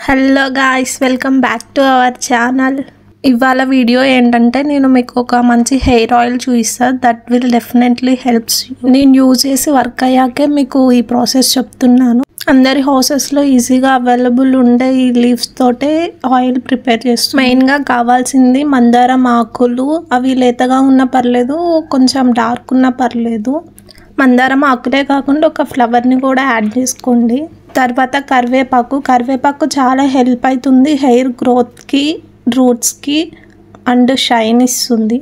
Hello guys, welcome back to our channel. ఇవాళ video ఏంటంటే నేను మీకు ఒక మంచి హెయిర్ ఆయిల్ చూపిస్తాను. That will definitely helps you. నేను యూజ్ చేసి వర్క్ అయ్యాకే మీకు ఈ ప్రాసెస్ చెప్తున్నాను. అందరి హౌసెస్లో ఈజీగా అవైలబుల్ ఉండే ఈ లీవ్స్ తోటే ఆయిల్ ప్రిపేర్ చేస్తాం. మెయిన్గా కావాల్సింది మందారం ఆకులు. అవి లేతగా ఉన్నా పర్లేదు, కొంచెం డార్క్ ఉన్నా పర్లేదు. మందారం ఆకులే కాకుండా ఒక ఫ్లవర్ని కూడా యాడ్ చేసుకోండి. తర్వాత కరివేపాకు చాలా హెల్ప్ అవుతుంది హెయిర్ గ్రోత్కి, రూట్స్కి అండ్ షైన్ ఇస్తుంది.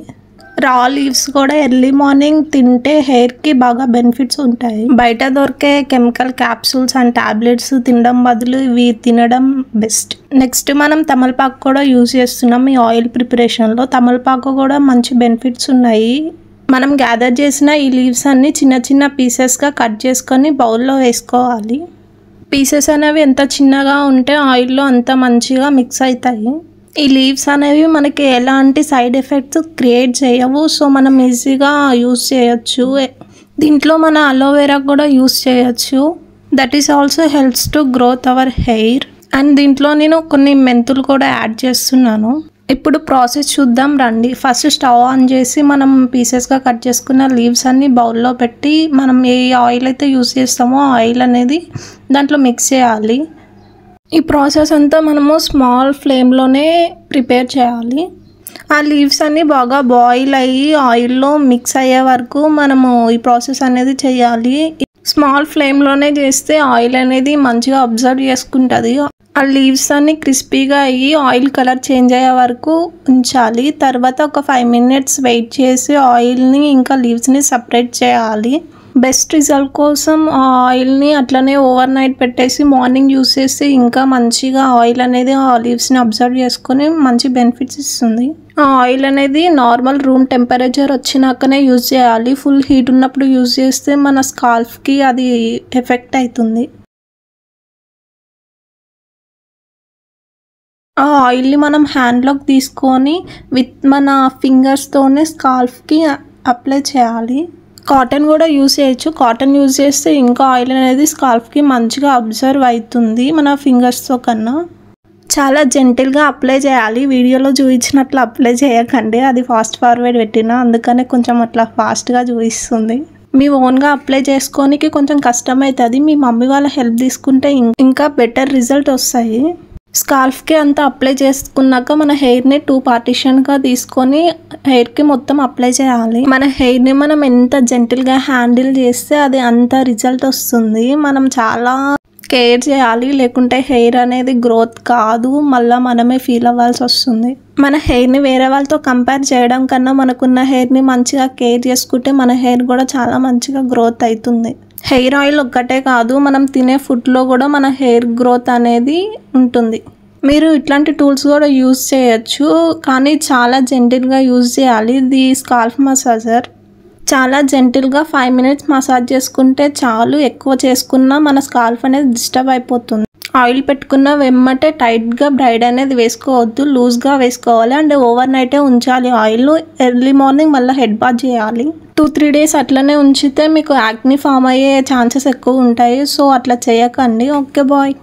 రా లీవ్స్ కూడా ఎర్లీ మార్నింగ్ తింటే హెయిర్కి బాగా బెనిఫిట్స్ ఉంటాయి. బయట దొరికే కెమికల్ క్యాప్సూల్స్ అండ్ టాబ్లెట్స్ తినడం బదులు ఇవి తినడం బెస్ట్. నెక్స్ట్ మనం తమలపాకు కూడా యూజ్ చేస్తున్నాం ఈ ఆయిల్ ప్రిపరేషన్లో. తమలపాకు కూడా మంచి బెనిఫిట్స్ ఉన్నాయి. మనం గ్యాదర్ చేసిన ఈ లీవ్స్ అన్ని చిన్న చిన్న పీసెస్గా కట్ చేసుకొని బౌల్లో వేసుకోవాలి. పీసెస్ అనేవి ఎంత చిన్నగా ఉంటే ఆయిల్లో అంత మంచిగా మిక్స్ అవుతాయి. ఈ లీవ్స్ అనేవి మనకి ఎలాంటి సైడ్ ఎఫెక్ట్స్ క్రియేట్ చేయవు. సో మనం ఈజీగా యూస్ చేయొచ్చు. దీంట్లో మన అలోవెరా కూడా యూస్ చేయొచ్చు. That is also helps to growth hour hair. And దీంట్లో నేను కొన్ని మెంతులు కూడా యాడ్ చేస్తున్నాను. ఇప్పుడు ప్రాసెస్ చూద్దాం రండి. ఫస్ట్ స్టవ్ ఆన్ చేసి మనం పీసెస్గా కట్ చేసుకున్న లీవ్స్ అన్ని బౌల్లో పెట్టి మనం ఏ ఆయిల్ అయితే యూస్ చేస్తామో ఆయిల్ అనేది దాంట్లో మిక్స్ చేయాలి. ఈ ప్రాసెస్ అంతా మనము స్మాల్ ఫ్లేమ్లోనే ప్రిపేర్ చేయాలి. ఆ లీవ్స్ అన్నీ బాగా బాయిల్ అయ్యి ఆయిల్లో మిక్స్ అయ్యే వరకు మనము ఈ ప్రాసెస్ అనేది చేయాలి. స్మాల్ ఫ్లేమ్లోనే చేస్తే ఆయిల్ అనేది మంచిగా అబ్జర్వ్ చేసుకుంటుంది. ఆ లీవ్స్ అన్ని క్రిస్పీగా అయ్యి ఆయిల్ కలర్ చేంజ్ అయ్యే వరకు ఉంచాలి. తర్వాత ఒక 5 minutes వెయిట్ చేసి ఆయిల్ని ఇంకా లీవ్స్ని సపరేట్ చేయాలి. బెస్ట్ రిజల్ట్ కోసం ఆ ఆయిల్ని అట్లనే ఓవర్ నైట్ పెట్టేసి మార్నింగ్ యూస్ చేస్తే ఇంకా మంచిగా ఆయిల్ అనేది ఆ లీవ్స్ని అబ్జర్వ్ చేసుకొని మంచి బెనిఫిట్స్ ఇస్తుంది. ఆ ఆయిల్ అనేది నార్మల్ రూమ్ టెంపరేచర్ వచ్చినాకనే యూజ్ చేయాలి. ఫుల్ హీట్ ఉన్నప్పుడు యూజ్ చేస్తే మన స్కాల్ఫ్కి అది ఎఫెక్ట్ అవుతుంది. ఆ ఆయిల్ని మనం హ్యాండ్లోకి తీసుకొని మన ఫింగర్స్తోనే స్కాల్ఫ్కి అప్లై చేయాలి. కాటన్ కూడా యూజ్ చేయొచ్చు. కాటన్ యూజ్ చేస్తే ఇంకా ఆయిల్ అనేది స్కాల్ఫ్కి మంచిగా అబ్జర్వ్ అవుతుంది మన ఫింగర్స్తో కన్నా. చాలా జెంటిల్గా అప్లై చేయాలి. వీడియోలో చూపించినట్లు అప్లై చేయకండి, అది ఫాస్ట్ ఫార్వర్డ్ పెట్టిన అందుకనే కొంచెం అట్లా ఫాస్ట్గా చూపిస్తుంది. మీ ఓన్గా అప్లై చేసుకోనికి కొంచెం కష్టం అవుతుంది. మీ మమ్మీ వాళ్ళ హెల్ప్ తీసుకుంటే ఇంకా బెటర్ రిజల్ట్ వస్తాయి. స్కాల్ఫ్కి అంతా అప్లై చేసుకున్నాక మన హెయిర్ని 2 పార్టిషన్గా తీసుకొని హెయిర్కి మొత్తం అప్లై చేయాలి. మన హెయిర్ని మనం ఎంత జెంటిల్గా హ్యాండిల్ చేస్తే అది అంత రిజల్ట్ వస్తుంది. మనం చాలా కేర్ చేయాలి, లేకుంటే హెయిర్ అనేది గ్రోత్ కాదు, మళ్ళీ మనమే ఫీల్ అవ్వాల్సి వస్తుంది. మన హెయిర్ని వేరే వాళ్ళతో కంపేర్ చేయడం కన్నా మనకున్న హెయిర్ని మంచిగా కేర్ చేసుకుంటే మన హెయిర్ కూడా చాలా మంచిగా గ్రోత్ అవుతుంది. హెయిర్ ఆయిల్ ఒక్కటే కాదు, మనం తినే ఫుడ్లో కూడా మన హెయిర్ గ్రోత్ అనేది ఉంటుంది. మీరు ఇట్లాంటి టూల్స్ కూడా యూజ్ చేయొచ్చు, కానీ చాలా జెంటిల్గా యూజ్ చేయాలి. ఇది స్కాల్ఫ్ మసాజర్. చాలా జెంటిల్గా 5 minutes మసాజ్ చేసుకుంటే చాలు. ఎక్కువ చేసుకున్నా మన స్కాల్ఫ్ అనేది డిస్టర్బ్ అయిపోతుంది. ఆయిల్ పెట్టుకున్న వెమ్మటే టైట్గా బ్రైడ్ అనేది వేసుకోవద్దు, లూజ్గా వేసుకోవాలి. అండ్ ఓవర్ నైటే ఉంచాలి ఆయిల్. ఎర్లీ మార్నింగ్ మళ్ళీ హెడ్ బాత్ చేయాలి. 2-3 days అట్లనే ఉంచితే మీకు యాక్ని ఫామ్ అయ్యే ఛాన్సెస్ ఎక్కువ ఉంటాయి. సో అట్లా చేయకండి. Okay bye.